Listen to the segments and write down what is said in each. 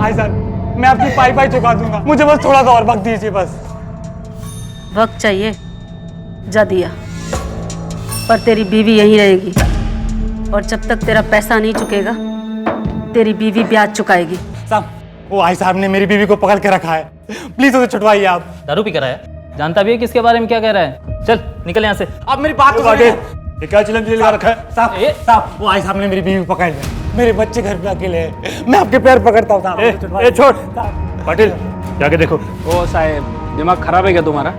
भाईजान मैं आपकी पाई चुका दूंगा, मुझे बस थोड़ा सा और वक्त दीजिए बस। वक्त चाहिए, जा दिया, पर तेरी बीवी यहीं रहेगी और जब तक तेरा पैसा नहीं चुकेगा तेरी बीवी ब्याज चुकाएगी। साहब वो भाई साहब ने मेरी बीवी को पकड़ के रखा है, प्लीज उसे छुड़वाइए आप। दारू पी कर आया, जानता भी है किसके बारे में क्या कह रहा है। चल निकल यहाँ से। आप मेरी बात तो सुनिए। ये क्या चिलम लगा रखा है साहब? वो भाई साहब ने मेरी बीवी को पकड़ लिया, मेरे बच्चे घर पे अकेले हैं, मैं आपके पैर पकड़ता हूँ साहब। छोड़ पाटिल, जाके देखो। ओ साहब दिमाग खराब है क्या तुम्हारा?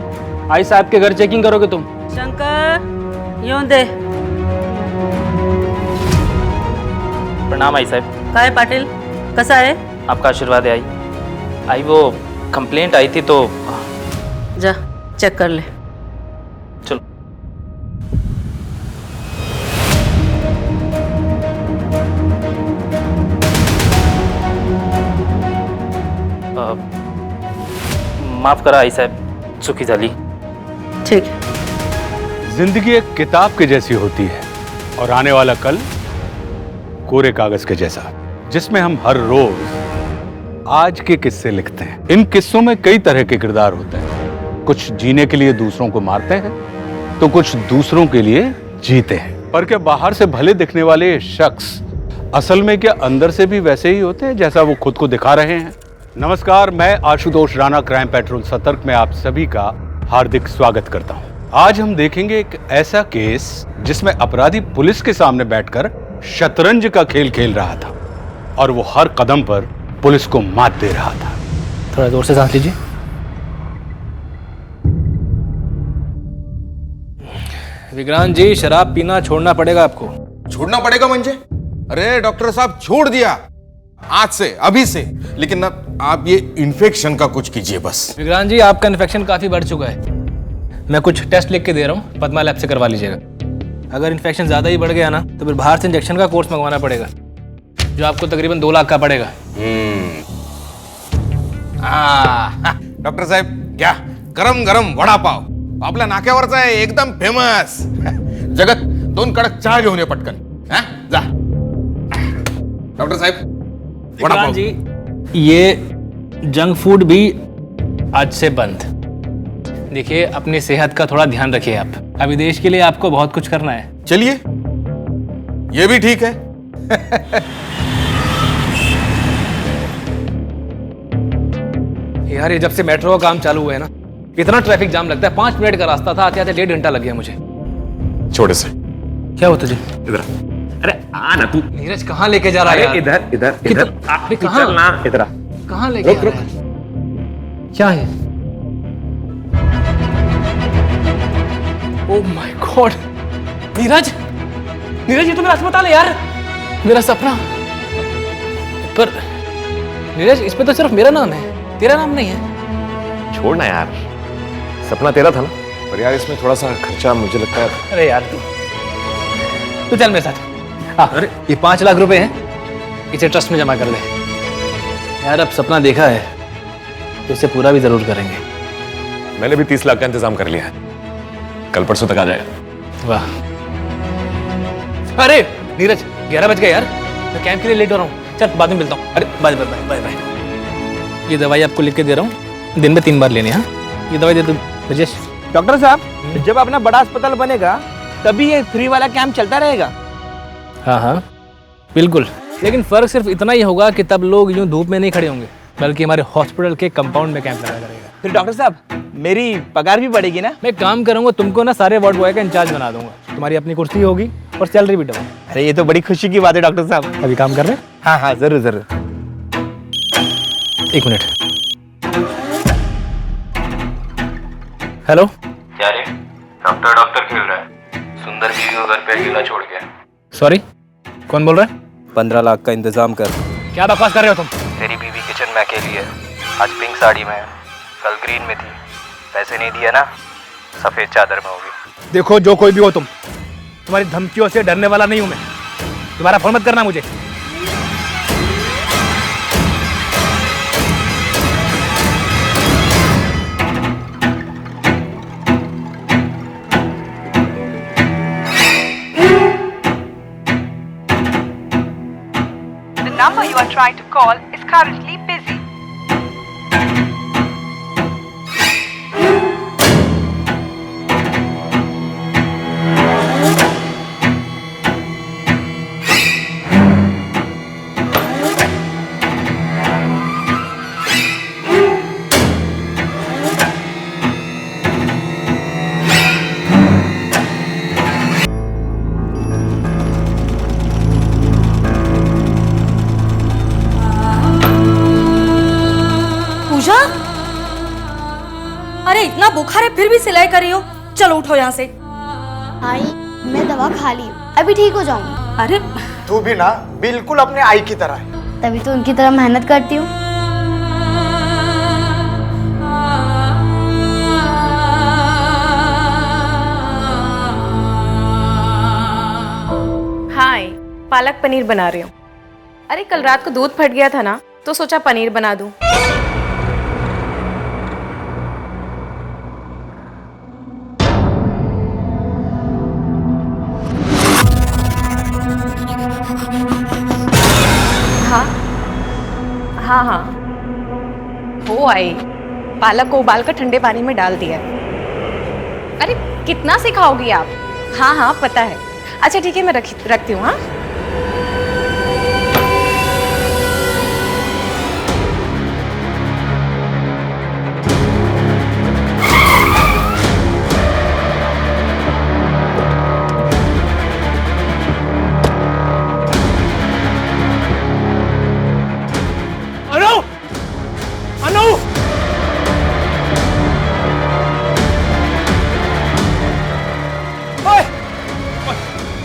आई साहब के घर चेकिंग करोगे तुम? शंकर यूं दे। प्रणाम आई साहब। काय पाटिल कसा आहे? आपका आशीर्वाद है आई वो कंप्लेंट आई थी तो जा चेक कर ले। चलो। माफ करा आई साहब, चुकी झाली। ठीक है। जिंदगी एक किताब के जैसी होती है और आने वाला कल कोरे कागज के जैसा, जिसमें हम हर रोज आज के किस्से लिखते हैं। इन किस्सों में कई तरह के किरदार होते हैं, कुछ जीने के लिए दूसरों को मारते हैं तो कुछ दूसरों के लिए जीते हैं। पर क्या बाहर से भले दिखने वाले ये शख्स असल में क्या अंदर से भी वैसे ही होते हैं जैसा वो खुद को दिखा रहे हैं? नमस्कार, मैं आशुतोष राणा क्राइम पेट्रोल सतर्क में आप सभी का हार्दिक स्वागत करता हूं। आज हम देखेंगे एक ऐसा केस जिसमें अपराधी पुलिस के सामने बैठकर शतरंज का खेल खेल रहा था और वो हर कदम पर पुलिस को मात दे रहा था। थोड़ा जोर से सांस लीजिए। विक्रांत जी, शराब पीना छोड़ना पड़ेगा आपको। छोड़ना पड़ेगा म्हणजे? अरे डॉक्टर साहब छोड़ दिया आज से, अभी से, लेकिन ना आप ये इन्फेक्शन का कुछ कीजिए बस। विक्रांत जी, आपका इन्फेक्शन काफी बढ़ चुका है। मैं कुछ टेस्ट लिख के दे रहा हूँ, पद्मा लैब से करवा लीजिएगा। अगर इन्फेक्शन ज्यादा ही बढ़ गया ना तो फिर बाहर से इंजेक्शन का कोर्स मंगवाना पड़ेगा, जो आपको तकरीबन 2 लाख का पड़ेगा। डॉक्टर साहेब क्या गरम गरम वडा पाव आपल्या नाक्यावरचा आहे, एकदम फेमस। जगत 2 कडक चहा घेऊन ये पटकन। जा डॉक्टर साहेब, वडा पाव जी। ये जंक फूड भी आज से बंद। देखिए, अपनी सेहत का थोड़ा ध्यान रखिए आप। अभी देश के लिए आपको बहुत कुछ करना है। चलिए, ये भी ठीक है। यार, ये जब से मेट्रो का काम चालू हुआ है ना, इतना ट्रैफिक जाम लगता है। 5 मिनट का रास्ता था, आते आते 1.5 घंटा लग गया मुझे। छोटे से क्या होता जी? इधर अरे आ ना तू। नीरज कहाँ लेके जा रहा है यार? इधर इधर इधर अरे कहाँ ना, इधर कहाँ लेके जा रहा है? क्या है? Oh my God, Neeraj, Neeraj ये तो मेरा अस्पताल है यार, मेरा सपना। पर नीरज, इसमें तो सिर्फ मेरा नाम है, तेरा नाम नहीं है। छोड़ ना यार, सपना तेरा था ना। पर यार इसमें थोड़ा सा खर्चा मुझे लगता है। अरे यार तू चल मेरे साथ। हाँ, अरे ये 5 लाख रुपए हैं, इसे ट्रस्ट में जमा कर दे। यार अब सपना देखा है तो इसे पूरा भी जरूर करेंगे। मैंने भी 30 लाख का इंतजाम कर लिया है, कल परसों तक आ जाएगा। वाह। अरे नीरज, 11 बज गए यार, मैं कैंप के लिए लेट हो रहा हूँ। चल बाद में मिलता हूँ। अरे बाय बाय बाय बाय। ये दवाई आपको लिख के दे रहा हूँ, दिन में 3 बार लेनी है। हाँ, ये दवाई दे दो राजेश। डॉक्टर साहब, जब अपना बड़ा अस्पताल बनेगा तभी ये फ्री वाला कैंप चलता रहेगा। हाँ हाँ बिल्कुल, लेकिन फर्क सिर्फ इतना ही होगा कि तब लोग यूं धूप में नहीं खड़े होंगे, बल्कि हमारे हॉस्पिटल के कंपाउंड में कैंप लगा करेगा। फिर डॉक्टर साहब मेरी पगार भी बढ़ेगी ना? मैं काम करूंगा, तुमको ना सारे वार्ड बॉय का इंचार्ज बना दूंगा। तुम्हारी अपनी कुर्सी होगी और सैलरी भी डबल। अरे ये तो बड़ी खुशी की बात है डॉक्टर साहब। अभी काम कर रहे हैं? हाँ हाँ जरूर जरूर। 1 मिनट। हेलो, क्या रे? डॉक्टर खेल रहा है। सुंदर बीवी को घर पे अकेला छोड़ के। सॉरी, कौन बोल रहा है? 15 लाख का इंतजाम कर। क्या बकवास कर रहे हो तुम? तेरी बीवी किचन में अकेली है, आज पिंक साड़ी में है, कल ग्रीन में थी। पैसे नहीं दिया ना, सफेद चादर में होगी। देखो, जो कोई भी हो तुम, तुम्हारी धमकियों से डरने वाला नहीं हूं मैं। तुम्हारा फोन मत करना मुझे। The number you are trying to call is currently busy. अरे फिर भी सिलाई कर रही हो, चलो उठो यहाँ से। आई मैं दवा खा ली हूँ, अभी ठीक हो जाऊंगी। अरे तू भी ना बिल्कुल अपने आई की तरह है। तभी तो उनकी तरह मेहनत करती हूँ। हाय, पालक पनीर बना रही हूँ। अरे कल रात को दूध फट गया था ना, तो सोचा पनीर बना दूँ। हाँ हाँ हाँ, हो आई। पालक को उबालकर ठंडे पानी में डाल दिया। अरे कितना सिखाओगी आप? हाँ हाँ पता है। अच्छा ठीक है, मैं रखती हूँ। हाँ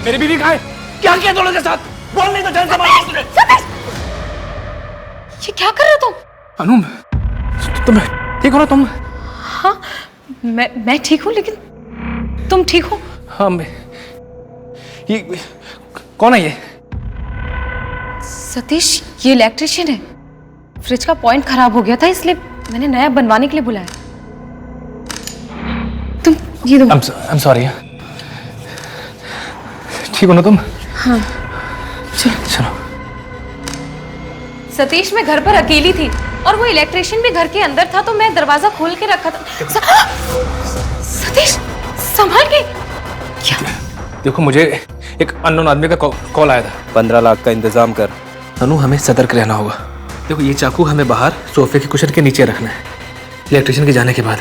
मेरी बीवी कहाँ है? क्या किया दोनों के साथ? बोल नहीं तो जान से मार दूंगा। ये क्या कर रहे हो तुम? अनु, तुम ठीक हो ना तुम? हाँ मैं ठीक हूँ, लेकिन तुम ठीक हो? हाँ मैं, ये कौन है ये? सतीश, ये इलेक्ट्रिशियन है। फ्रिज का पॉइंट खराब हो गया था, इसलिए मैंने नया बनवाने के लिए बुलाया। तुम ये दो। I'm sorry। ठीक हो ना तुम? हाँ चलो। सतीश, मैं घर पर अकेली थी और वो इलेक्ट्रिशियन भी घर के अंदर था, तो मैं दरवाजा खोल के रखा था। सतीश संभाल के। क्या? देखो, मुझे एक अननोन आदमी का कॉल आया था। 15 लाख का इंतजाम कर। अनु, हमें सतर्क रहना होगा। देखो, ये चाकू हमें बाहर सोफे के कुशन के नीचे रखना है, इलेक्ट्रिशियन के जाने के बाद।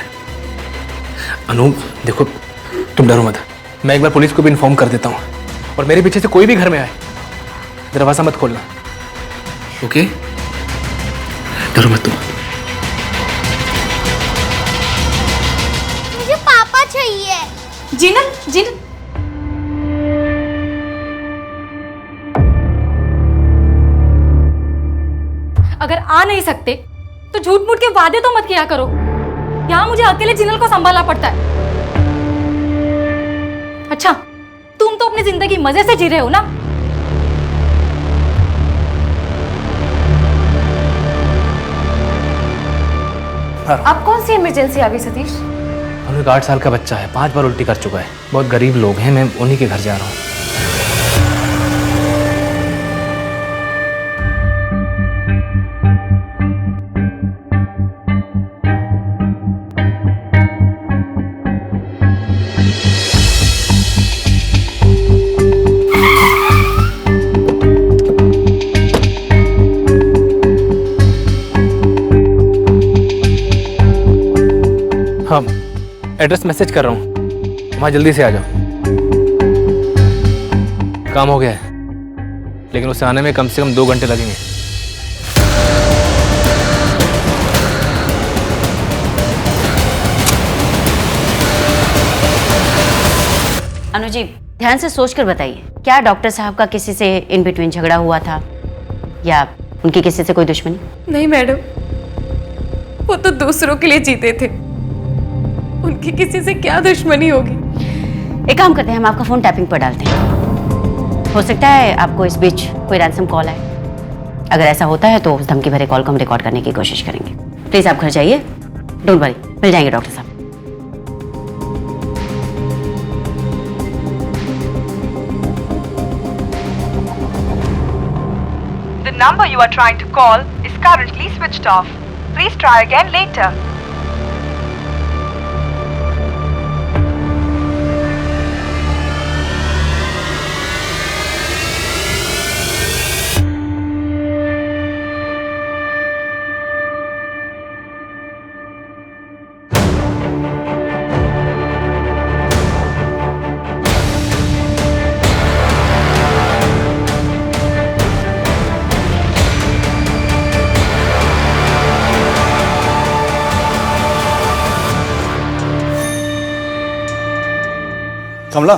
अनु देखो, तुम डरो मत। मैं एक बार पुलिस को भी इन्फॉर्म कर देता हूँ, और मेरे पीछे से कोई भी घर में आए, दरवाजा मत खोलना, ओके? डरो मत तुम। मुझे पापा चाहिए। जीनल, जीनल। अगर आ नहीं सकते तो झूठ मूठ के वादे तो मत किया करो। यहाँ मुझे अकेले जिनल को संभालना पड़ता है। अच्छा, तुम तो अपनी जिंदगी मजे से जी रहे हो ना? अब कौन सी इमरजेंसी आ गई सतीश? अनु, एक 8 साल का बच्चा है, 5 बार उल्टी कर चुका है। बहुत गरीब लोग हैं, मैं उन्हीं के घर जा रहा हूँ। हाँ, एड्रेस मैसेज कर रहा हूँ, वहाँ जल्दी से आ जाओ। काम हो गया है, लेकिन उसे आने में कम से कम 2 घंटे लगेंगे। अनुजी, ध्यान से सोचकर बताइए, क्या डॉक्टर साहब का किसी से इन बिटवीन झगड़ा हुआ था, या उनकी किसी से कोई दुश्मनी? नहीं मैडम, वो तो दूसरों के लिए जीते थे, उनकी किसी से क्या दुश्मनी होगी। एक काम करते हैं, हम आपका फोन टैपिंग पर डालते हैं। हो सकता है आपको इस बीच कोई रैंसम कॉल आए। अगर ऐसा होता है तो उस धमकी भरे कॉल को हम रिकॉर्ड करने की कोशिश करेंगे। प्लीज आप घर जाइए, डोंट वरी, मिल जाएंगे डॉक्टर साहब। The number you are trying to call is currently switched off. Please try again later. कमला,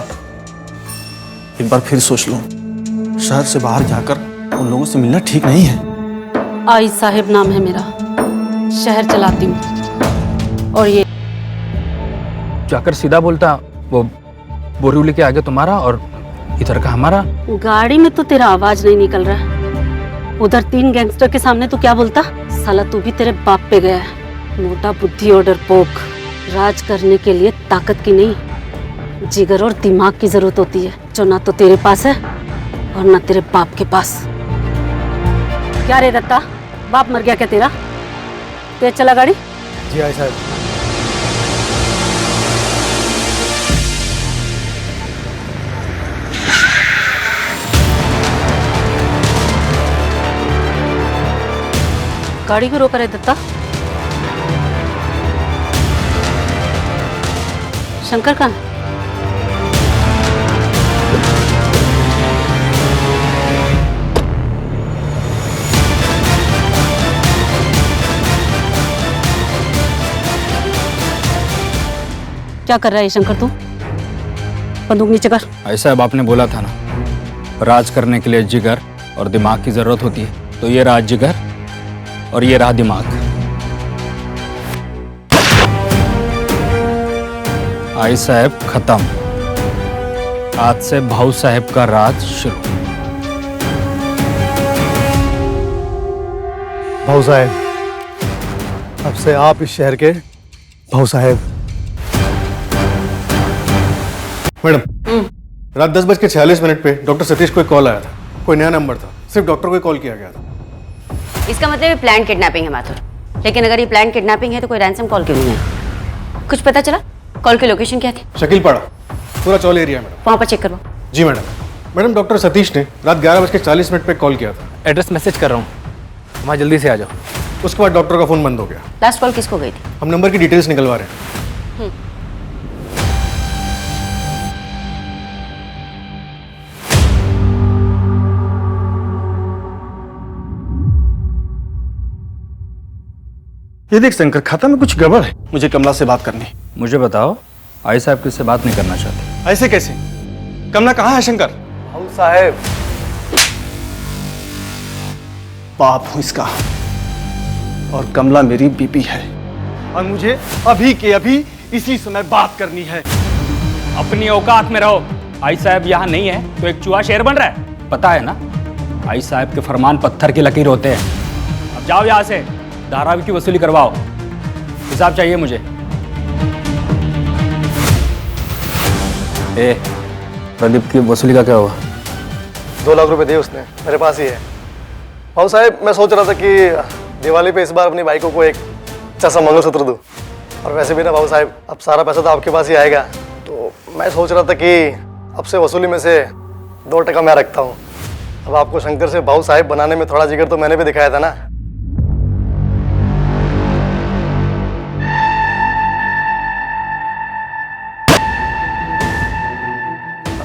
एक बार फिर सोच लो, शहर से बाहर जाकर उन लोगों से मिलना ठीक नहीं है। आई साहिब नाम है मेरा, शहर चलाती हूँ। और ये जाकर सीधा बोलता, वो बोरीवली के आगे तुम्हारा और इधर का हमारा। गाड़ी में तो तेरा आवाज नहीं निकल रहा, उधर 3 गैंगस्टर के सामने तू क्या बोलता? साला तू भी तेरे बाप पे गया है। मोटा बुद्धि और डरपोक। राज करने के लिए ताकत की नहीं, जिगर और दिमाग की जरूरत होती है, जो ना तो तेरे पास है और ना तेरे बाप के पास। क्या रे दत्ता, बाप मर गया क्या तेरा? तेज चला गाड़ी। जी आई साहब। गाड़ी को रोका रे दत्ता। शंकर कहाँ है? क्या कर रहा है शंकर तू? बंदूक नीचे कर। ऐसा अब आपने बोला था ना, राज करने के लिए जिगर और दिमाग की जरूरत होती है, तो ये रहा जिगर और ये रहा दिमाग। आई साहब खत्म, आज से भाऊ साहब का राज शुरू। भाऊ साहब, अब से आप इस शहर के भाऊ साहब। मैडम, रात 10:46 पे डॉक्टर सतीश को एक कॉल आया था। कोई नया नंबर था, सिर्फ डॉक्टर को कॉल किया गया था। इसका मतलब ये प्लान किडनैपिंग है माथुर। लेकिन अगर ये प्लान किडनैपिंग है तो कोई रैंसम कॉल क्यों नहीं है? कुछ पता चला? कॉल की लोकेशन क्या थी? शकीलपाड़ा, पूरा चौल एरिया मैडम। वहाँ पर चेक करवाओ। जी मैडम। मैडम, डॉक्टर सतीश ने रात 11:40 पे कॉल किया था। एड्रेस मैसेज कर रहा हूँ, वहाँ जल्दी से आ जाओ। उसके बाद डॉक्टर का फोन बंद हो गया। लास्ट कॉल किसको गई थी? हम नंबर की डिटेल्स निकलवा रहे हैं। ये देख शंकर, खाता में कुछ गड़बड़ है। मुझे कमला से बात करनी। मुझे बताओ, आई साहब किससे बात नहीं करना चाहते? ऐसे कैसे? कमला कहाँ है शंकर? भाऊ साहब, बाप हूं इसका, और कमला मेरी बीबी है, और मुझे अभी के अभी इसी समय बात करनी है। अपनी औकात में रहो। आई साहब यहाँ नहीं है तो एक चूहा शेर बन रहा है, पता है ना? आई साहब के फरमान पत्थर की लकीर होते हैं। अब जाओ यहाँ से, धारावी की वसूली करवाओ। हिसाब चाहिए मुझे। प्रदीप की वसूली का क्या हुआ? 2 लाख रुपए दिए उसने, मेरे पास ही है। भाऊ साहब, मैं सोच रहा था कि दिवाली पे इस बार अपनी बाइकों को एक अच्छा सा मंगलसूत्र दूं। और वैसे भी ना भाऊ साहब, अब सारा पैसा तो आपके पास ही आएगा, तो मैं सोच रहा था कि अब से वसूली में से 2% मैं रखता हूँ। अब आपको शंकर से भाऊ साहब बनाने में थोड़ा जिगर तो मैंने भी दिखाया था ना।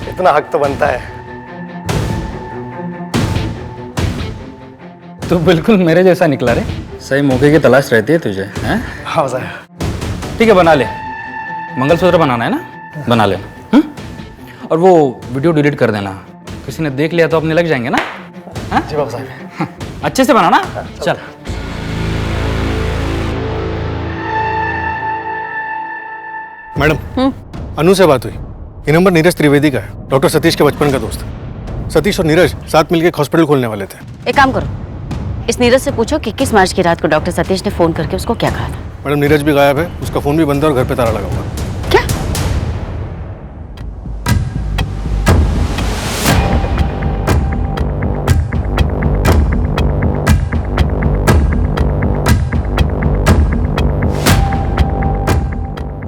इतना हक तो बनता है। तू बिल्कुल मेरे जैसा निकला रे। सही मौके की तलाश रहती है तुझे, हैं? हाँ साहब। ठीक है, बना ले। मंगलसूत्र बनाना है ना, बना लेना। और वो वीडियो डिलीट कर देना, किसी ने देख लिया तो अपने लग जाएंगे ना। जी बाबू साहब। अच्छे से बनाना। चल। मैडम, अनु से बात हुई। ये नंबर नीरज त्रिवेदी का है, डॉक्टर सतीश के बचपन का दोस्त। सतीश और नीरज साथ मिलकर एक हॉस्पिटल खोलने वाले थे। एक काम करो, इस नीरज से पूछो कि 21 मार्च की रात को डॉक्टर सतीश ने फोन करके उसको क्या कहा था। मैडम, नीरज भी गायब है, उसका फोन भी बंद है और घर पे ताला लगा हुआ है। क्या?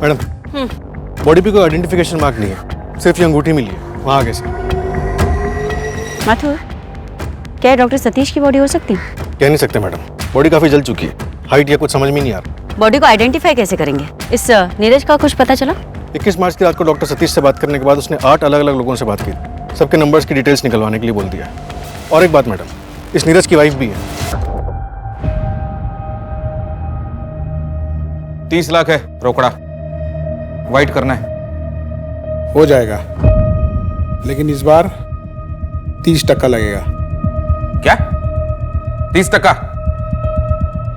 मैडम, बॉडी पे कोई आइडेंटिफिकेशन मार्क नहीं है, सिर्फ ये अंगूठी मिली है वहाँ आगे से। माथुर, क्या डॉक्टर सतीश की बॉडी हो सकती है? कह नहीं सकते मैडम, बॉडी काफी जल चुकी है, हाइट या कुछ समझ में नहीं आ रहा। बॉडी को आइडेंटिफाई कैसे करेंगे? इस नीरज का कुछ पता चला? 21 मार्च की रात को डॉक्टर सतीश से बात करने के बाद उसने 8 अलग अलग लोगों से बात की, सबके नंबर्स की डिटेल्स निकलवाने के लिए बोल दिया। और एक बात मैडम, इस नीरज की वाइफ भी है। 30 लाख है रोकड़ा, वाइट करना है। हो जाएगा, लेकिन इस बार 30% लगेगा। क्या 30%?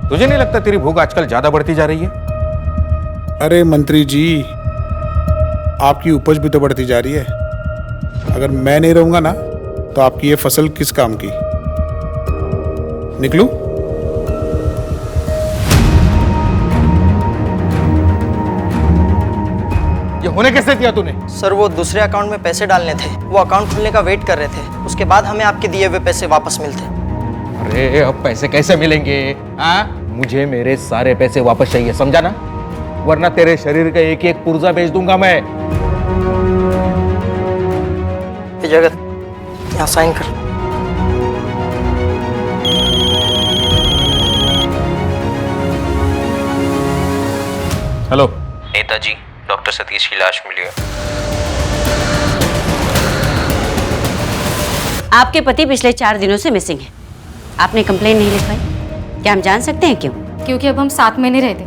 तुझे नहीं लगता तेरी भूख आजकल ज्यादा बढ़ती जा रही है? अरे मंत्री जी, आपकी उपज भी तो बढ़ती जा रही है। अगर मैं नहीं रहूंगा ना तो आपकी ये फसल किस काम की? निकलूं? ये होने कैसे दिया तूने? सर वो दूसरे अकाउंट में पैसे डालने थे, वो अकाउंट खुलने का वेट कर रहे थे, उसके बाद हमें आपके दिए हुए पैसे वापस मिलते। अरे अब पैसे कैसे मिलेंगे? मुझे मेरे सारे पैसे वापस चाहिए, समझा ना? वरना तेरे शरीर का एक एक पुर्जा बेच दूंगा मैं। जगत, यहाँ साइन कर। हेलो नेताजी, डॉक्टर सतीश की लाश मिली है। आपके पति पिछले 4 दिनों से मिसिंग है। आपने कंप्लेन नहीं लिख पाई, क्या हम जान सकते हैं क्यों? क्योंकि अब हम साथ में नहीं रहते।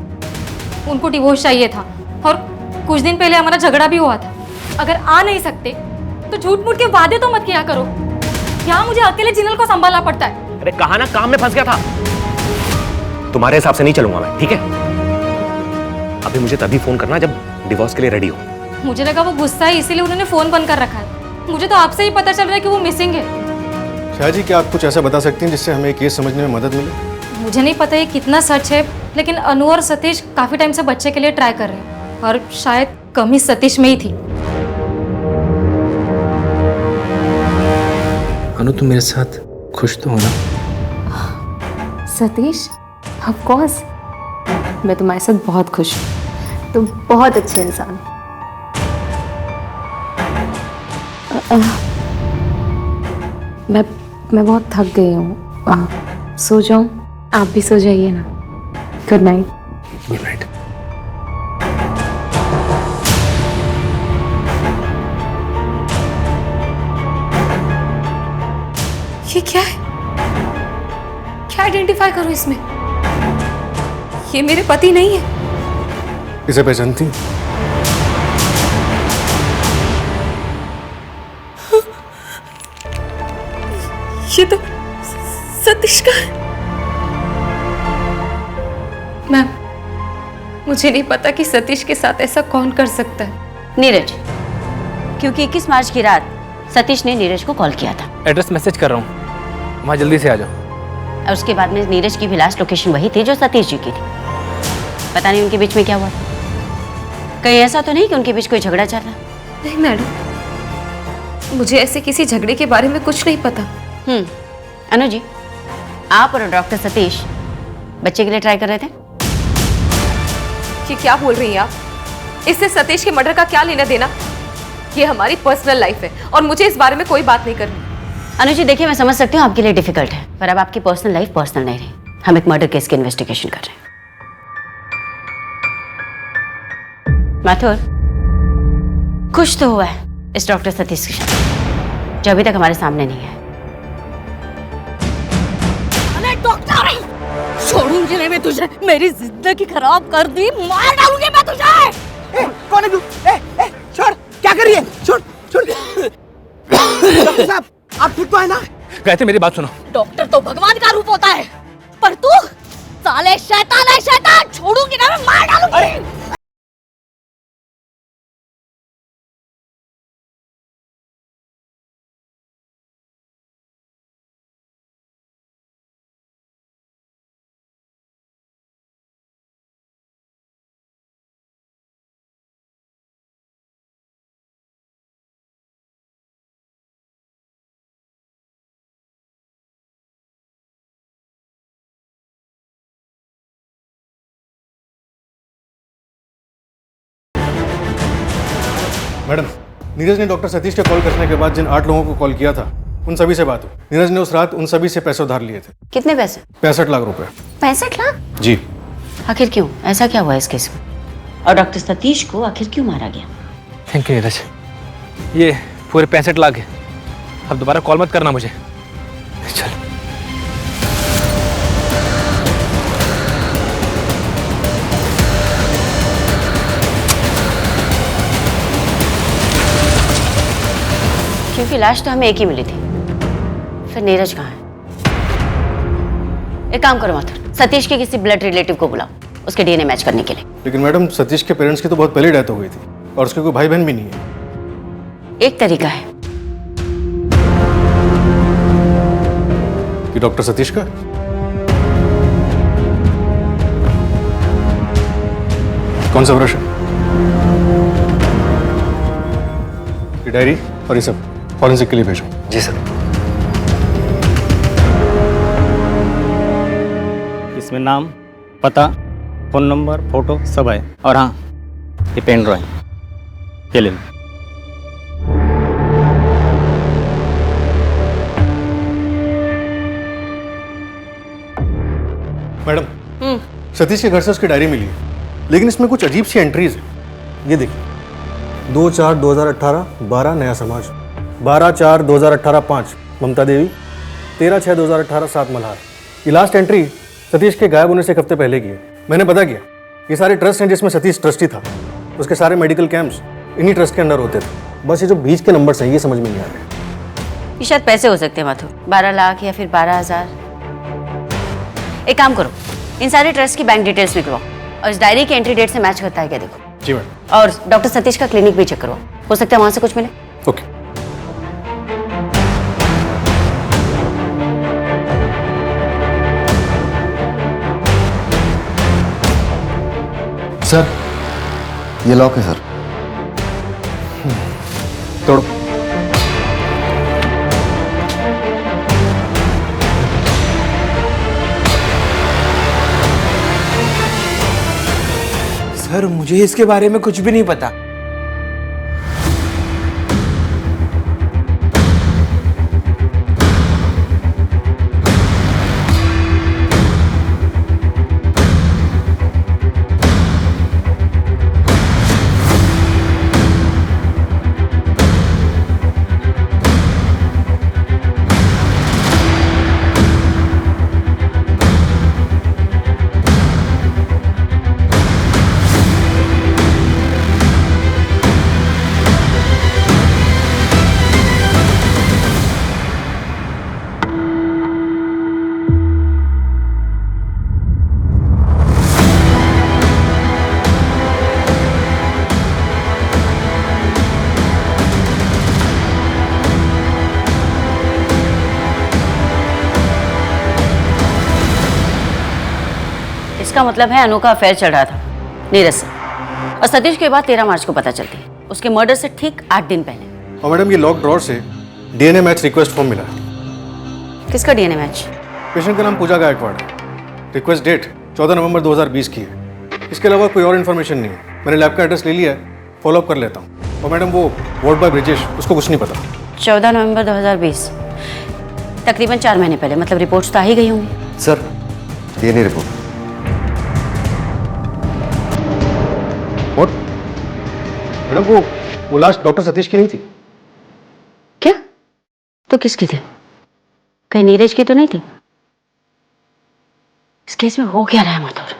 उनको डिवोर्स चाहिए था और कुछ दिन पहले हमारा झगड़ा भी हुआ था। अगर आ नहीं सकते तो झूठ मूठ के वादे तो मत किया करो। यहाँ मुझे अकेले जिनल को संभालना पड़ता है। अरे कहा ना, काम में फंस गया था। तुम्हारे हिसाब से नहीं चलूंगा मैं, ठीक है? अभी मुझे तभी फोन करना जब डिवोर्स के लिए रेडी हो। मुझे लगा वो गुस्सा है इसीलिए उन्होंने फोन बंद कर रखा है। मुझे तो आपसे ही पता चल रहा है कि वो मिसिंग है। शाह जी, क्या आप कुछ ऐसा बता सकती हैं जिससे हमें केस समझने में मदद मिले? मुझे नहीं पता ये कितना सच है, लेकिन अनु और सतीश काफी टाइम से बच्चे के लिए ट्राई कर रहे हैं और शायद कमी सतीश में ही थी। अनु, तुम मेरे साथ खुश तो हो ना? सतीश, ऑफ कोर्स, मैं तुम्हारे साथ बहुत खुश हूँ। तुम बहुत अच्छे इंसान। मैं बहुत थक गई हूँ, सो जाऊं? आप भी सो जाइए ना। Good night. Good night. ये क्या है? क्या आइडेंटिफाई करूं इसमें? ये मेरे पति नहीं है। इसे पहचानती? ये तो सतीश का है। मैम, मुझे नहीं पता कि सतीश के साथ ऐसा कौन कर सकता है। नीरज, क्योंकि 21 मार्च की रात सतीश ने नीरज को कॉल किया था। एड्रेस मैसेज कर रहा हूँ, वहाँ जल्दी से आ जाओ। और उसके बाद में नीरज की भी लास्ट लोकेशन वही थी जो सतीश जी की थी। पता नहीं उनके बीच में क्या हुआ। कहीं ऐसा तो नहीं कि उनके बीच कोई झगड़ा चल रहा? नहीं मैडम, मुझे ऐसे किसी झगड़े के बारे में कुछ नहीं पता। अनु जी, आप और डॉक्टर सतीश बच्चे के लिए ट्राई कर रहे थे? ये क्या बोल रही हैं आप? इससे सतीश के मर्डर का क्या लेना देना? ये हमारी पर्सनल लाइफ है और मुझे इस बारे में कोई बात नहीं करनी। अनु जी देखिए, मैं समझ सकती हूँ आपके लिए डिफिकल्ट है, पर अब आपकी पर्सनल लाइफ पर्सनल नहीं रही। हम एक मर्डर केस की इन्वेस्टिगेशन कर रहे हैं। माथुर, खुश तो हुआ है इस डॉक्टर सतीश के साथ, जो अभी तक हमारे सामने नहीं है। अरे डॉक्टर, छोड़ूंगी नहीं मैं तुझे। मेरी जिंदगी खराब कर दी, मार डालूंगी मैं तुझे। कौन है तू? छोड़, क्या कर रही है? छोड़, छोड़। डॉक्टर साहब, आप ठीक तो है ना? कहते मेरी बात सुनो। डॉक्टर तो भगवान का रूप होता है, पर तू साले शैतान है, शैतान। छोड़ूंगी ना मैं, मार डालूंगी। मैडम, नीरज ने डॉक्टर सतीश के कॉल करने के बाद जिन 8 लोगों को कॉल किया था उन सभी से बात हुई। नीरज ने उस रात उन सभी से पैसे उधार लिए थे। कितने पैसे? 65 लाख रुपए। 65 लाख? जी। आखिर क्यों? ऐसा क्या हुआ इस केस में? और डॉक्टर सतीश को आखिर क्यों मारा गया? थैंक यू नीरज, ये पूरे 65 लाख है। अब दोबारा कॉल मत करना मुझे। चल। क्योंकि लाश तो हमें एक ही मिली थी। फिर नीरज कहाँ है? एक काम करो माथुर, सतीश के किसी ब्लड रिलेटिव को बुलाओ उसके डीएनए मैच करने के लिए। लेकिन मैडम सतीश के पेरेंट्स की तो बहुत पहले डेथ हो गई थी और उसके कोई भाई बहन भी नहीं है। एक तरीका है कि डॉक्टर सतीश का? कौन सा ब्रश है? ये डायरी और ये सब फॉरेंसिक के लिए भेजो। जी सर। इसमें नाम, पता, फोन नंबर, फोटो सब है। और हाँ, ये पेन ड्राइंग ये ले लो। मैडम, सतीश के घर से उसकी डायरी मिली है, लेकिन इसमें कुछ अजीब सी एंट्रीज है। ये देखिए, 2/4/2018 12 नया समाज, 12/4/2018 5 ममता देवी, 13/6/2018 7 मल्हार। ये लास्ट एंट्री सतीश के गायब होने से एक हफ्ते पहले की है। मैंने पता किया, ये सारे ट्रस्ट हैं जिसमें सतीश ट्रस्टी था, उसके सारे मेडिकल कैंप्स इन्हीं ट्रस्ट के अंदर होते थे। बस ये जो बीच के नंबर्स हैं ये समझ में नहीं आ रहे। ये शायद पैसे हो सकते हैं माथुर, 12 लाख या फिर 12,000। एक काम करो, इन सारे ट्रस्ट की बैंक डिटेल्स निकलवाओ और इस डायरी की एंट्री डेट से मैच करता है क्या देखो। जी मैडम। और डॉक्टर सतीश का क्लिनिक भी चेक करवाओ, हो सकता है वहां से कुछ मिले। ओके। सर, ये लॉक है सर। तोड़ो। सर, मुझे इसके बारे में कुछ भी नहीं पता। इसका मतलब है अनु का अफेयर चल रहा था नीरज से, और सतीश के बाद 13 मार्च को पता चलती है, उसके मर्डर से ठीक 8 दिन पहले। और मैडम, ये लॉक ड्रॉर से डीएनए मैच रिक्वेस्ट फॉर्म मिला है। किसका डीएनए मैच? पेशेंट का नाम पूजा गायकवाड़ है। रिक्वेस्ट डेट 14 नवंबर 2020 की है। इसके अलावा कोई और इन्फॉर्मेशन नहीं है। मैंने लैब का एड्रेस ले लिया है, फॉलोअप कर लेता हूँ। और मैडम, वो वार्ड बॉय ब्रिजेश, उसको कुछ नहीं पता। 14 नवंबर 2020, तकरीबन 4 महीने पहले, मतलब रिपोर्ट्स तो आ ही गई होंगी। सर, ये नहीं रिपोर्ट। मैडम, वो लास्ट डॉक्टर सतीश की नहीं थी। क्या? तो किसकी थी? कहीं नीरज की तो नहीं थी? इस केस में हो क्या रहा है माथुर?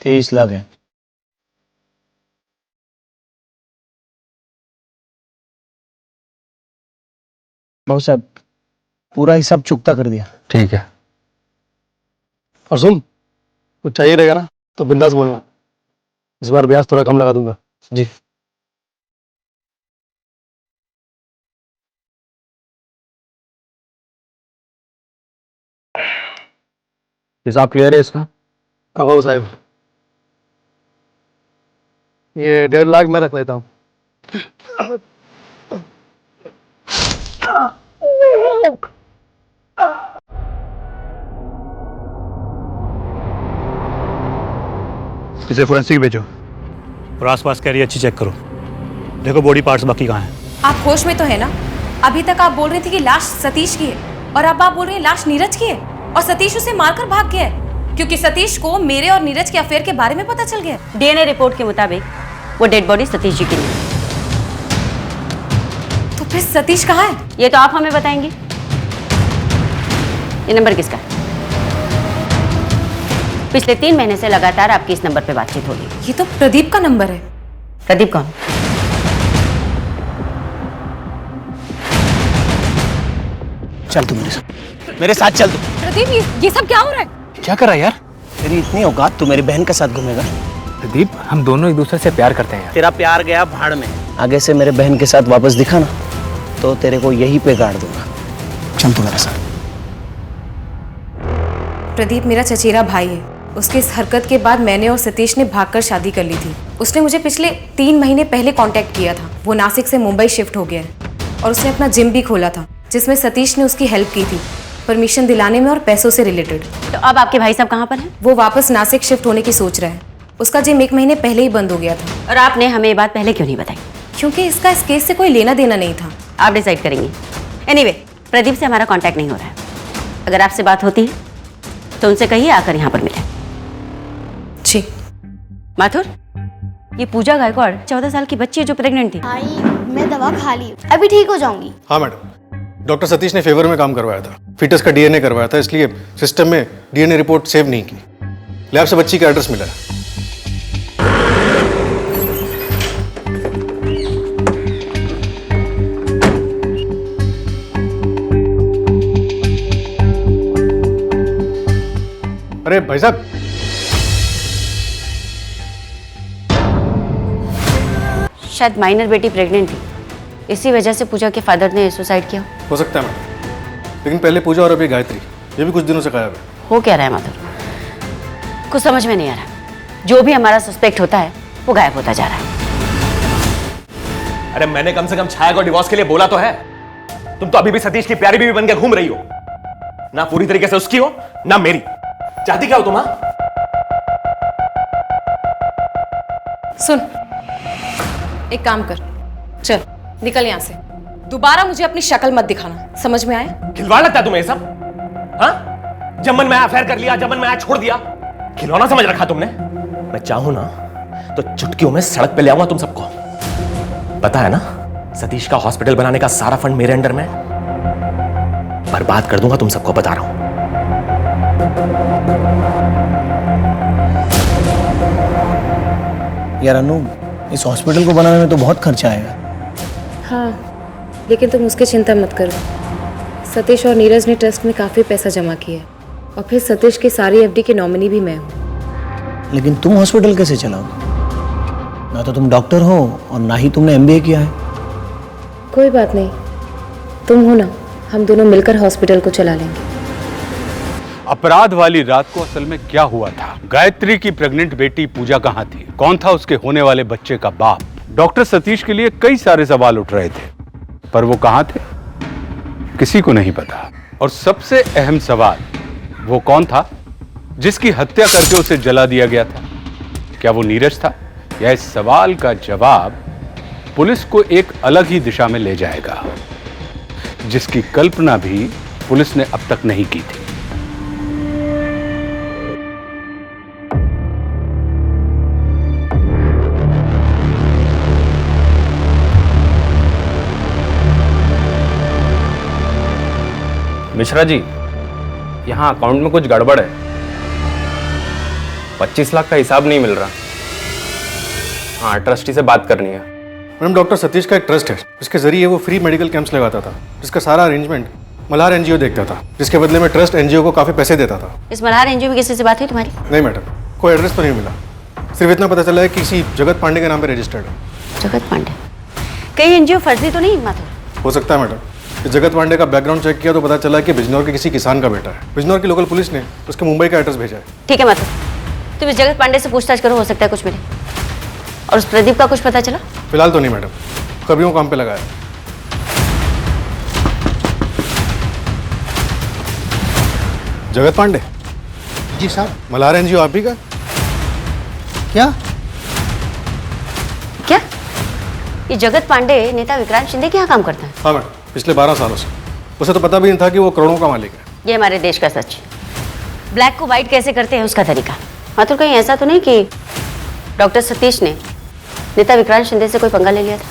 $23 लाख है। बहुत साहब, पूरा हिसाब चुकता कर दिया। ठीक है। और सुन, कुछ चाहिए रहेगा ना तो बिंदास बोलना। इस बार ब्याज थोड़ा कम लगा दूंगा। जी। हिसाब क्लियर है इसका? हाँ साहब, ये 1.5 लाख मैं रख लेता हूँ। इसे फोरेंसिक भेजो और आसपास का एरिया अच्छी चेक करो। देखो बॉडी पार्ट्स बाकी कहाँ हैं। आप होश में तो है ना? अभी तक आप बोल रही थी कि लाश सतीश की है, और अब आप बोल रही हैं लाश नीरज की है, और सतीश उसे मारकर भाग गया है क्योंकि सतीश को मेरे और नीरज के अफेयर के बारे में पता चल गया। डीएनए रिपोर्ट के मुताबिक वो डेड बॉडी सतीश जी की नहीं। तो फिर सतीश कहाँ है? ये तो आप हमें बताएंगी। ये नंबर किसका है? पिछले 3 महीने से लगातार आपकी इस नंबर पे बातचीत हो रही है। ये तो प्रदीप का नंबर है। प्रदीप कौन? चल तू मेरे साथ चल तू। प्रदीप ये सब क्या हो रहा है? क्या कर रहा है यार? तेरी इतनी औकात, तू मेरी बहन के साथ घूमेगा? प्रदीप, हम दोनों एक दूसरे से प्यार करते हैं यार। तेरा प्यार गया भाड़ में। आगे से मेरे बहन के साथ वापस दिखा ना तो तेरे को यहीं पे गाड़ दूंगा। चल तू मेरे साथ। प्रदीप मेरा चचेरा भाई है। उसकी इस हरकत के बाद मैंने और सतीश ने भागकर शादी कर ली थी। उसने मुझे पिछले 3 महीने पहले कांटेक्ट किया था। वो नासिक से मुंबई शिफ्ट हो गया है और उसने अपना जिम भी खोला था जिसमें सतीश ने उसकी हेल्प की थी, परमिशन दिलाने में और पैसों से रिलेटेड। तो अब आपके भाई साहब कहाँ पर हैं? वो वापस नासिक शिफ्ट होने की सोच रहा है। उसका जिम 1 महीने पहले ही बंद हो गया था। और आपने हमें ये बात पहले क्यों नहीं बताई? क्योंकि इसका इस केस से कोई लेना देना नहीं था। आप डिसाइड करेंगे। एनीवे, प्रदीप से हमारा कांटेक्ट नहीं हो रहा है। अगर आपसे बात होती है तो उनसे कहिए आकर यहाँ पर मिले। जी। माथुर, ये पूजा गायकवाड़ 14 साल की बच्ची है जो प्रेग्नेंट थी। भाई मैं दवा खा ली, अभी ठीक हो जाऊंगी। हाँ मैडम, डॉक्टर सतीश ने फेवर में काम करवाया था। फीटस का डीएनए करवाया था, इसलिए सिस्टम में डीएनए रिपोर्ट सेव नहीं की। लैब से बच्ची का एड्रेस मिला है। अरे भाई साहब, शायद माइनर बेटी प्रेग्नेंट थी, इसी वजह से पूजा के फादर ने सुसाइड किया। हो सकता है मैडम, लेकिन पहले पूजा और अभी गायत्री, ये भी कुछ दिनों से गायब है। हो क्या रहा है माधुर? कुछ समझ में नहीं आ रहा। जो भी हमारा सस्पेक्ट होता है वो गायब होता जा रहा है। अरे मैंने कम से कम छाया को डिवोर्स के लिए बोला तो है। तुम तो अभी भी सतीश की प्यारी बीवी बन के घूम रही हो। ना पूरी तरीके से उसकी हो ना मेरी। चाहती क्या हो तुम? सुन, एक काम कर, चल निकल यहां से। दोबारा मुझे अपनी शक्ल मत दिखाना, समझ में आया? खिलवाड़ लगता है तुम्हें ये सब? हाँ, जब मन में आया अफेयर कर लिया, जब मन में आया छोड़ दिया। खिलौना समझ रखा तुमने? मैं चाहूं ना तो चुटकियों में सड़क पे ले आऊंगा तुम सबको। पता है ना, सतीश का हॉस्पिटल बनाने का सारा फंड मेरे अंडर में। बर्बाद कर दूंगा तुम सबको, बता रहा हूं। यार अनु, इस हॉस्पिटल को बनाने में तो बहुत खर्चा आएगा। हाँ, लेकिन तुम उसकी चिंता मत करो। सतीश और नीरज ने ट्रस्ट में काफी पैसा जमा किया है और फिर सतीश की सारी एफडी की नॉमिनी भी मैं हूँ। लेकिन तुम हॉस्पिटल कैसे चलाओगे? ना तो तुम डॉक्टर हो और ना ही तुमने एमबीए किया है। कोई बात नहीं, तुम हो ना, हम दोनों मिलकर हॉस्पिटल को चला लेंगे। अपराध वाली रात को असल में क्या हुआ था? गायत्री की प्रेग्नेंट बेटी पूजा कहाँ थी? कौन था उसके होने वाले बच्चे का बाप? डॉक्टर सतीश के लिए कई सारे सवाल उठ रहे थे, पर वो कहाँ थे किसी को नहीं पता। और सबसे अहम सवाल, वो कौन था जिसकी हत्या करके उसे जला दिया गया था? क्या वो नीरज था? या इस सवाल का जवाब पुलिस को एक अलग ही दिशा में ले जाएगा, जिसकी कल्पना भी पुलिस ने अब तक नहीं की थी। मिश्रा जी, यहाँ अकाउंट में कुछ गड़बड़ है। 25 लाख का हिसाब नहीं मिल रहा। हाँ, ट्रस्टी से बात करनी है। मैडम, डॉक्टर सतीश का एक ट्रस्ट है, जिसके जरिए वो फ्री मेडिकल कैंप्स लगाता था, जिसका सारा अरेंजमेंट मल्हार एनजीओ देखता था, जिसके बदले में ट्रस्ट एनजीओ को काफी पैसे देता था। इस मल्हार एनजीओ में किसी से बात हुई तुम्हारी? नहीं मैडम, कोई एड्रेस तो नहीं मिला। सिर्फ इतना पता चला है कि किसी जगत पांडे के नाम पे रजिस्टर्ड है। जगत पांडे? कहीं एनजीओ फर्जी तो नहीं माथुर? हो सकता है मैडम। जगत पांडे का बैकग्राउंड चेक किया तो पता चला कि बिजनौर के किसी किसान का बेटा है। बिजनौर की लोकल पुलिस ने उसके मुंबई का एड्रेस भेजा है। ठीक है माथुर, तुम इस जगत पांडे से पूछताछ करो, हो सकता है कुछ मिले। और उस प्रदीप का कुछ पता चला? फिलहाल तो नहीं मैडम, कभी वो काम पे लगाया। जगत पांडे जी साहब। मल्हार एनजीओ आप ही का? क्या क्या ये जगत पांडे नेता विक्रांत शिंदे के यहाँ काम करता है? हाँ मैडम, पिछले 12 सालों से। उसे तो पता भी नहीं था कि वो करोड़ों का मालिक है। ये हमारे देश का सच। ब्लैक को व्हाइट कैसे करते हैं उसका तरीका। माथुर, कहीं ऐसा तो नहीं कि डॉक्टर सतीश ने नेता विक्रांत शिंदे से कोई पंगा ले लिया था?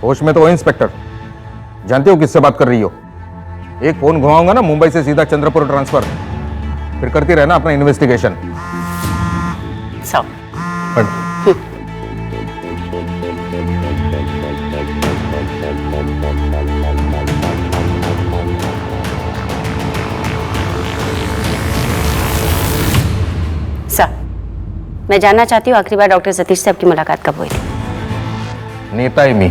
होश में तो हो इंस्पेक्टर, जानते हो किससे बात कर रही हो? एक फोन घुमाऊंगा ना मुंबई से सीधा चंद्रपुर ट्रांसफर। फिर करती रहना अपना इन्वेस्टिगेशन। सो सर, मैं जानना चाहती हूँ आखिरी बार डॉक्टर सतीश से आपकी मुलाकात कब हुई थी? नेता ही मी,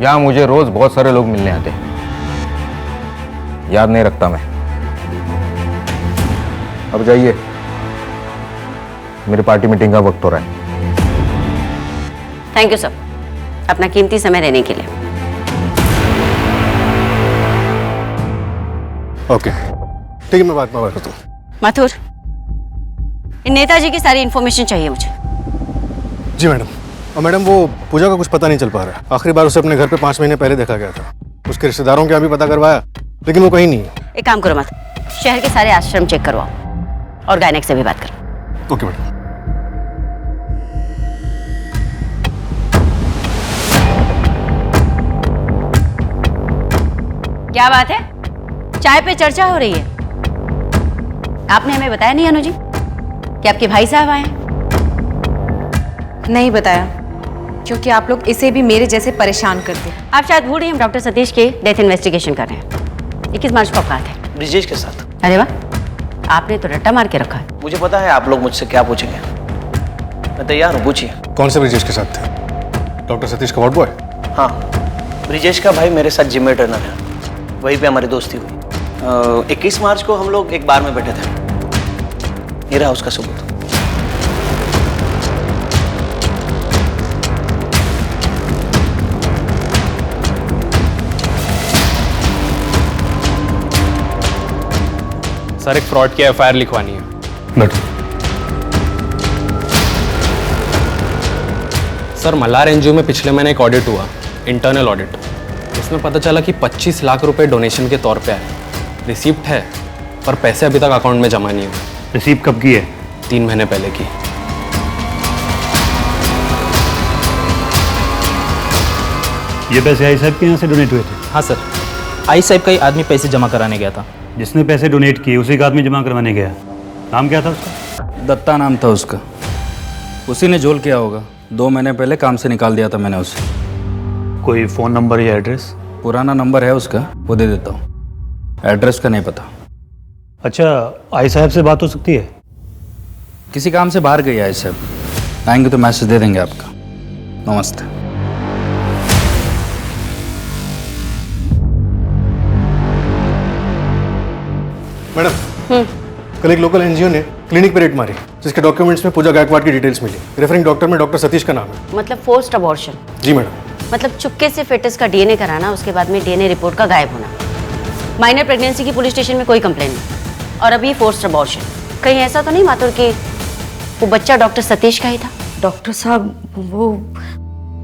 यहाँ मुझे रोज बहुत सारे लोग मिलने आते हैं, याद नहीं रखता मैं। अब जाइए, मेरी पार्टी मीटिंग का वक्त हो रहा है। थैंक यू सर, अपना कीमती समय देने के लिए। ओके ठीक है, मैं बात करता हूँ। माथुर, इन नेताजी की सारी इन्फॉर्मेशन चाहिए मुझे। जी मैडम। और मैडम वो पूजा का कुछ पता नहीं चल पा रहा है। आखिरी बार उसे अपने घर पे 5 महीने पहले देखा गया था। उसके रिश्तेदारों के यहाँ भी पता करवाया, लेकिन वो कहीं नहीं है। एक काम करो माथुर, शहर के सारे आश्रम चेक करवाओ और गायनेक से भी बात करो। Okay madam. क्या बात है, चाय पे चर्चा हो रही है? आपने हमें बताया नहीं अनु जी कि आपके भाई साहब आए हैं? नहीं बताया, क्योंकि आप लोग इसे भी मेरे जैसे परेशान करते हैं। आप शायद भूल रही हैं, हम डॉक्टर सतीश के डेथ इन्वेस्टिगेशन कर रहे हैं। 21 मार्च को औकात है। ब्रिजेश के साथ। अरे वाह, आपने तो रट्टा मार के रखा है। मुझे पता है आप लोग मुझसे क्या पूछेंगे, मैं तैयार हूँ, पूछिए। कौन से ब्रिजेश के साथ थे? डॉक्टर सतीश का वार्ड बॉय? हाँ, ब्रिजेश का भाई मेरे साथ जिम में ट्रेनर है, वहीं पे हमारी दोस्ती हुई। 21 मार्च को हम लोग एक बार में बैठे थे, ये रहा उसका सबूत। सर, एक फ्रॉड की एफआईआर लिखवानी है। बैठो। सर, मल्हार एनजीओ में पिछले महीने एक ऑडिट हुआ, इंटरनल ऑडिट। उसमें पता चला कि 25 लाख रुपए डोनेशन के तौर पे आए। रिसिप्ट है, पर पैसे अभी तक अकाउंट में जमा नहीं हुए। रिसीव कब की है? 3 महीने पहले की। ये पैसे आई साहब के यहाँ से डोनेट हुए थे? हाँ सर, आई साहब का ही आदमी पैसे जमा कराने गया था। जिसने पैसे डोनेट किए उसी का आदमी जमा करवाने गया। नाम क्या था उसका? दत्ता नाम था उसका। उसी ने झोल किया होगा। 2 महीने पहले काम से निकाल दिया था मैंने उसे। कोई फ़ोन नंबर या एड्रेस? पुराना नंबर है उसका, वो दे देता हूँ। एड्रेस का नहीं पता। अच्छा, आई साहब से बात हो सकती है? किसी काम से बाहर गई आई साहब, आएंगे तो मैसेज दे देंगे आपका। नमस्ते। मैडम, कल एक लोकल एनजीओ ने क्लिनिक पे रेड मारी, जिसके डॉक्यूमेंट्स में पूजा गायकवाड़ की डिटेल्स मिली। रेफरिंग डॉक्टर में डॉक्टर सतीश का नाम है। मतलब फोर्स्ड अबॉर्शन? जी मैडम। मतलब चुपके से फेटस का डीएनए कराना, उसके बाद में डीएनए रिपोर्ट का गायब होना। माइनर प्रेगनेंसी की पुलिस स्टेशन में कोई कंप्लेंट नहीं, और अभी फोर्स्ड अबॉर्शन। कहीं ऐसा तो नहीं माथुर कि वो बच्चा डॉक्टर सतीश का ही था? डॉक्टर साहब, वो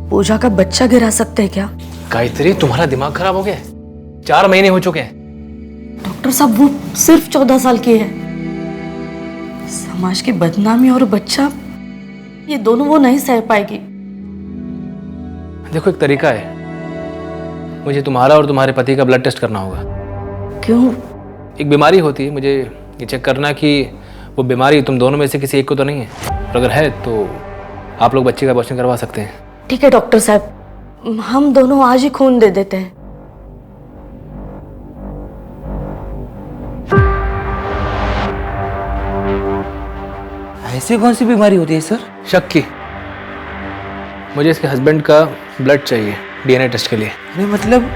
पूजा का बच्चा गिरा सकते हैं क्या? गायत्री, तुम्हारा दिमाग खराब हो गया है? 4 महीने हो चुके हैं। डॉक्टर साहब, वो सिर्फ 14 साल की है। समाज की बदनामी और बच्चा, ये दोनों वो नहीं सह पाएगी। देखो, एक तरीका है, मुझे तुम्हारा और तुम्हारे पति का ब्लड टेस्ट करना होगा। क्यों? एक बीमारी होती है, मुझे ये चेक करना कि वो बीमारी तुम दोनों में से किसी एक को तो नहीं है, और अगर है तो आप लोग बच्चे का अबॉर्शन करवा सकते हैं। ठीक है डॉक्टर साहब, हम दोनों आज ही खून दे देते हैं। ऐसी कौन सी बीमारी होती है सर? शक की। मुझे इसके हस्बैंड का ब्लड चाहिए डीएनए टेस्ट के लिए। अरे मतलब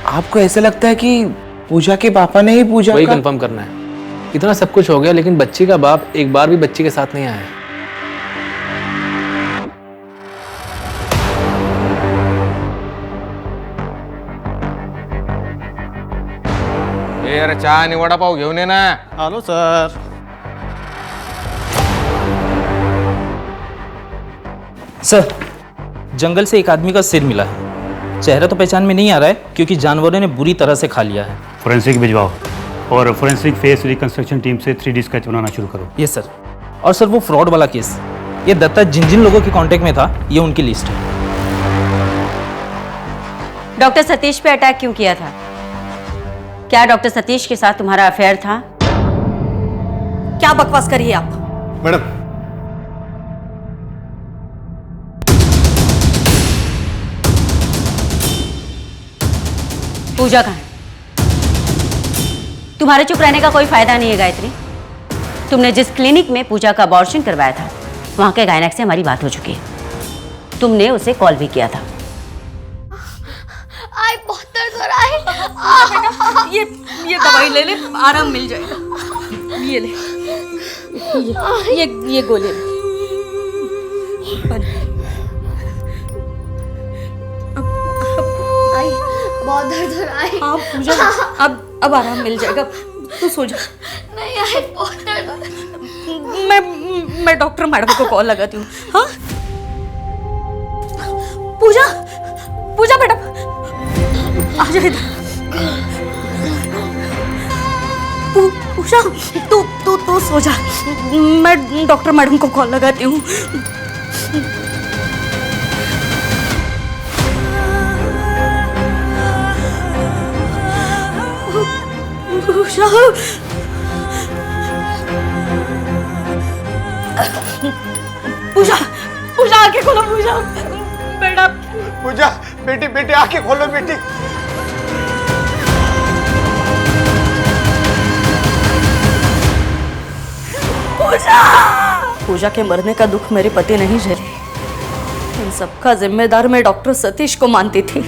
आपको ऐसा लगता है कि पूजा के पापा ने ही पूजा वही कंफर्म करना है। इतना सब कुछ हो गया, लेकिन बच्ची का बाप एक बार भी बच्ची के साथ नहीं आया है। अरे चहा आणि वडापाव घेऊन ये ना। आलो सर। सर, जंगल से एक आदमी का सिर मिला है। चेहरा तो पहचान में नहीं आ रहा है, क्योंकि जानवरों ने बुरी तरह से खा लिया है। फोरेंसिक भिजवाओ और फोरेंसिक फेस रिकंस्ट्रक्शन टीम से 3D स्केच बनाना शुरू करो। Yes sir. और सर, वो फ्रॉड वाला केस, ये दत्ता जिन जिन लोगों के कांटेक्ट में था, ये उनकी लिस्ट है। डॉक्टर सतीश पे अटैक क्यों किया था? क्या डॉक्टर सतीश के साथ तुम्हारा अफेयर था? क्या बकवास करिए आप? मैडम, पूजा कहाँ है? तुम्हारे चुप रहने का कोई फायदा नहीं है गायत्री। तुमने जिस क्लिनिक में पूजा का अबॉर्शन करवाया था वहां के गायनेक से हमारी बात हो चुकी है। तुमने उसे कॉल भी किया था। आई बहुत दर्द हो रहा है। ये दवाई ले ले, आराम मिल जाएगा। ये ले, ये गोली ले। आई बहुत दर्द हो रहा है। हाँ पूजा, अब आराम मिल जाएगा, तू सो जा। नहीं आई बहुत दर्द हो रहा है। मैं डॉक्टर मैडम को कॉल लगाती हूँ। हाँ पूजा, पूजा मैडम आ जाओ इधर। पूजा तू सो जा, मैं डॉक्टर मैडम को कॉल लगाती हूँ। पूजा, पूजा, पूजा आंखें खोलो। पूजा बेटा, पूजा बेटी, बेटी आंखें खोलो बेटी। पूजा के मरने का दुख मेरे पति नहीं झेले। इन सबका जिम्मेदार मैं डॉक्टर सतीश को मानती थी।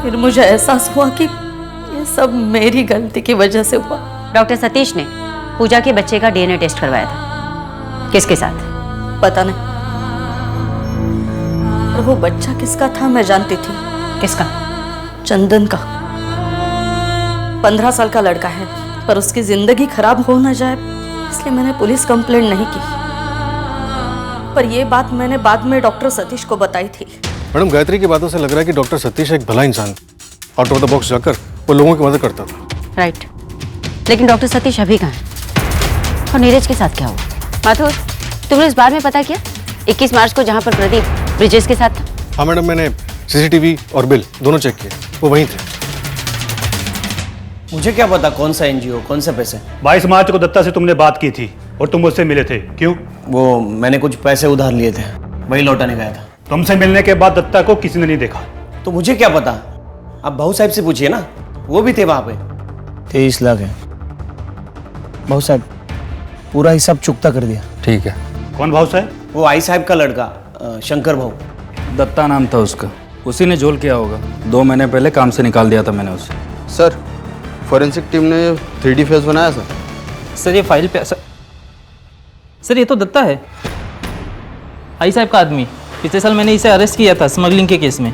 फिर मुझे एहसास हुआ कि ये सब मेरी गलती की वजह से हुआ। डॉक्टर सतीश ने पूजा के बच्चे का डीएनए टेस्ट करवाया था। किसके साथ? पता नहीं, और वो बच्चा किसका था मैं जानती थी। किसका? चंदन का। 15 साल का लड़का है, पर उसकी जिंदगी खराब हो न जाए इसलिए मैंने पुलिस कंप्लेंट नहीं की। पर ये बात मैंने बाद में डॉक्टर सतीश को बताई थी। मैडम, गायत्री की बातों से लग रहा है कि डॉक्टर सतीश एक भला इंसान, आउट ऑफ द बॉक्स जाकर वो लोगों की मदद करता था। राइट, लेकिन डॉक्टर सतीश अभी कहाँ है? और नीरज के साथ क्या हुआ? माथुर, तुमने इस बारे में पता किया? 21 मार्च को जहाँ पर प्रदीप ब्रिजेश के साथ था। हाँ मैडम, मैंने सीसीटीवी और बिल दोनों चेक किए, वो वहीं थे। मुझे क्या पता कौन सा एनजीओ, कौन से पैसे? 22 मार्च को दत्ता से तुमने बात की थी और तुम उससे मिले थे, क्यों? वो मैंने कुछ पैसे उधार लिए थे, वही लौटाने गया था। तुमसे मिलने के बाद दत्ता को किसी ने नहीं देखा। तो मुझे क्या पता? आप भाऊ साहब से पूछिए ना, वो भी थे वहां पे। 23 लाख है भाऊ साहब, पूरा हिसाब चुकता कर दिया। ठीक है। कौन भाऊ साहब? वो आई साहब का लड़का, शंकर भाऊ। दत्ता नाम था उसका, उसी ने झोल किया होगा। 2 महीने पहले काम से निकाल दिया था मैंने उसे। सर, फॉरेंसिक टीम ने 3D फेस बनाया सर। सर ये फाइल पे सर ये तो दत्ता है, आई साहब का आदमी। पिछले साल मैंने इसे अरेस्ट किया था स्मगलिंग के केस में।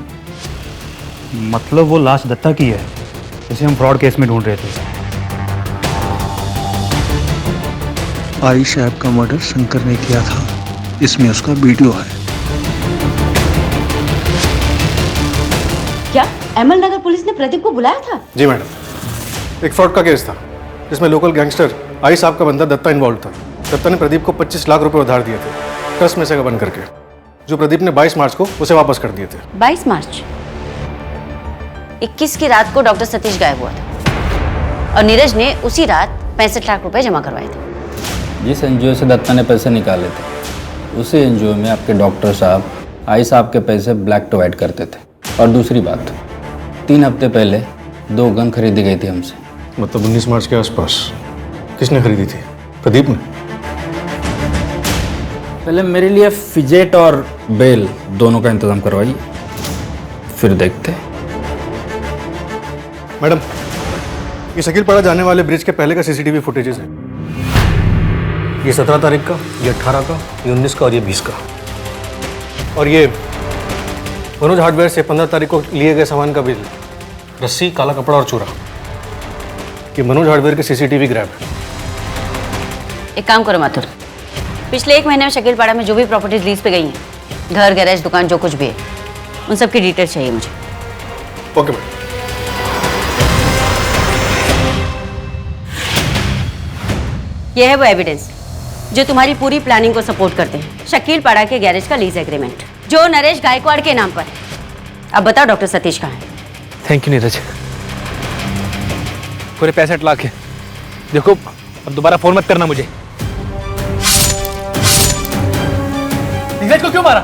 मतलब वो लाश दत्ता की है, जिसे हम फ्रॉड केस में ढूंढ रहे थे। आई साहब का मर्डर शंकर ने किया था, इसमें उसका वीडियो है। क्या अहमद नगर पुलिस ने प्रदीप को बुलाया था? जी मैडम, एक फ्रॉड का केस था जिसमें लोकल गैंगस्टर आई साहब का बंदा दत्ता इन्वॉल्व था। दत्ता ने प्रदीप को 25 लाख रुपए उधार दिए थे, ट्रस्ट में से बंद करके, जो प्रदीप ने 22 मार्च को उसे वापस कर दिए थे। 22 मार्च? 21 की रात को डॉक्टर सतीश गायब हुआ था और नीरज ने उसी रात 65 लाख रुपए जमा करवाए थे। जिस एनजीओ से दत्ता ने पैसे निकाले थे, उसी एनजीओ में आपके डॉक्टर साहब आई साहब के पैसे ब्लैक टू वाइट करते थे। और दूसरी बात, 3 हफ्ते पहले 2 गन खरीदी गई थी हमसे। मतलब 19 मार्च के आसपास। किसने खरीदी थी? प्रदीप ने? पहले मेरे लिए फिजेट और बेल दोनों का इंतजाम करवाइए, फिर देखते हैं। मैडम, ये शकीलपाड़ा जाने वाले ब्रिज के पहले का सीसीटीवी फुटेजेस है। ये 17 तारीख का, ये 18 का, ये 19 का और ये 20 का। और ये मनोज हार्डवेयर से 15 तारीख को लिए गए सामान का बिल, रस्सी, काला कपड़ा और चूरा। ये मनोज हार्डवेयर के सीसीटीवी ग्रैब है। एक काम करो माथुर, पिछले 1 महीने में शकीलपाड़ा में जो भी प्रॉपर्टीज लीज पे गई हैं, घर, गैरेज, दुकान, जो कुछ भी है, उन सब की डिटेल्स चाहिए मुझे। Okay madam. यह है वो एविडेंस जो तुम्हारी पूरी प्लानिंग को सपोर्ट करते हैं। शकीलपाड़ा के गैरेज का लीज एग्रीमेंट जो नरेश गायकवाड़ के नाम पर है। अब बताओ डॉक्टर सतीश कहाँ है? थैंक यू नीरज, पूरे 65 लाख है। देखो अब दोबारा फोन मत करना मुझे। नीरज को क्यों मारा?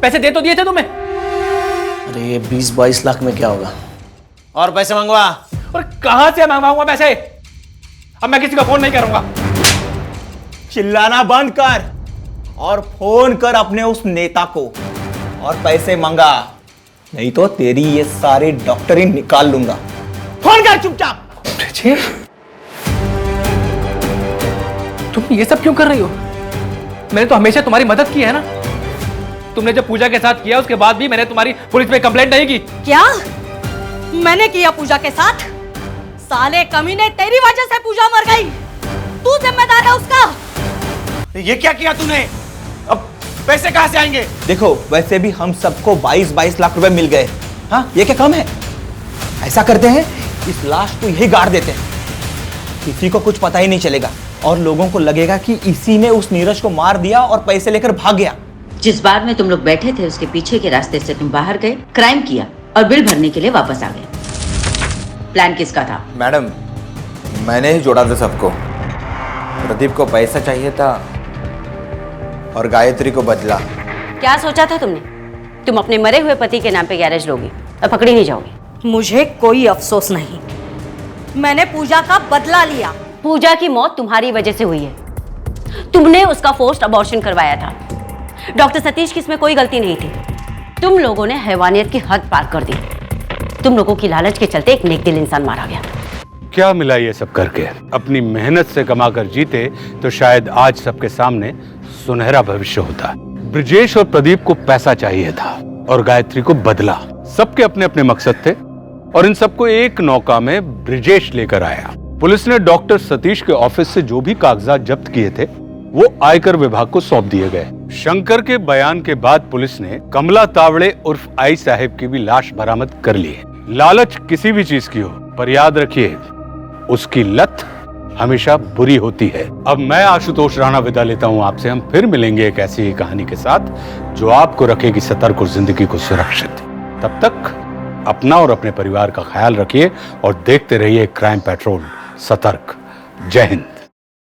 पैसे दे तो दिए थे तुम्हें। अरे ये 20-22 लाख में क्या होगा? और पैसे मंगवा। और कहां से मंगवाऊंगा पैसे? अब मैं किसी को फोन नहीं करूंगा। चिल्लाना बंद कर और फोन कर अपने उस नेता को और पैसे मंगा, नहीं तो तेरी ये सारी डॉक्टरी निकाल लूंगा। फोन कर चुपचाप। तुम ये सब क्यों कर रही हो? मैंने तो हमेशा तुम्हारी मदद की है ना। तुमने जब पूजा के साथ किया उसके बाद भी मैंने तुम्हारी पुलिस में कंप्लेंट नहीं की। क्या मैंने किया पूजा के साथ? साले कमीने, तेरी वजह से पूजा मर गई। तू जिम्मेदार है उसका। ये क्या किया तूने? अब पैसे कहां से आएंगे? देखो वैसे भी हम सबको 22-22 लाख रुपए मिल गए। हाँ, ये क्या कम है? ऐसा करते हैं, इस लाश को यही गाड़ देते हैं, किसी को कुछ पता ही नहीं चलेगा और लोगों को लगेगा कि इसी ने उस नीरज को मार दिया और पैसे लेकर भाग गया। जिस बार में तुम लोग बैठे थे उसके पीछे के रास्ते से तुम बाहर गए, क्राइम किया और बिल भरने के लिए वापस आ गए। प्लान किसका था? मैडम, मैंने ही जोड़ा था सबको। प्रदीप को पैसा चाहिए था और गायत्री को बदला। क्या सोचा था तुमने? तुम अपने मरे हुए पति के नाम पे गैरेज लोगी और पकड़ी नहीं जाओगी। मुझे कोई अफसोस नहीं, मैंने पूजा का बदला लिया। पूजा की मौत तुम्हारी वजह से हुई है। तुमने उसका फोर्स्ड अबॉर्शन करवाया था। डॉक्टर सतीश की इसमें कोई गलती नहीं थी। तुम लोगों ने हैवानियत की हद पार कर दी। तुम लोगों की लालच के चलते एक नेकदिल इंसान मारा गया। क्या मिला ये सब करके? अपनी मेहनत से कमाकर जीते तो शायद आज सबके सामने सुनहरा भविष्य होता। ब्रिजेश और प्रदीप को पैसा चाहिए था और गायत्री को बदला। सबके अपने अपने मकसद थे और इन सबको एक नौका में ब्रिजेश लेकर आया। पुलिस ने डॉक्टर सतीश के ऑफिस से जो भी कागजात जब्त किए थे वो आयकर विभाग को सौंप दिए गए। शंकर के बयान के बाद पुलिस ने कमला तावड़े उर्फ आई साहिब की भी लाश बरामद कर ली है। लालच किसी भी चीज की हो, पर याद रखिए उसकी लत हमेशा बुरी होती है। अब मैं आशुतोष राणा विदा लेता हूं आपसे। हम फिर मिलेंगे एक ऐसी ही कहानी के साथ जो आपको रखेगी सतर्क और जिंदगी को सुरक्षित। तब तक अपना और अपने परिवार का ख्याल रखिए और देखते रहिए क्राइम पेट्रोल। सतर्क। जय हिंद।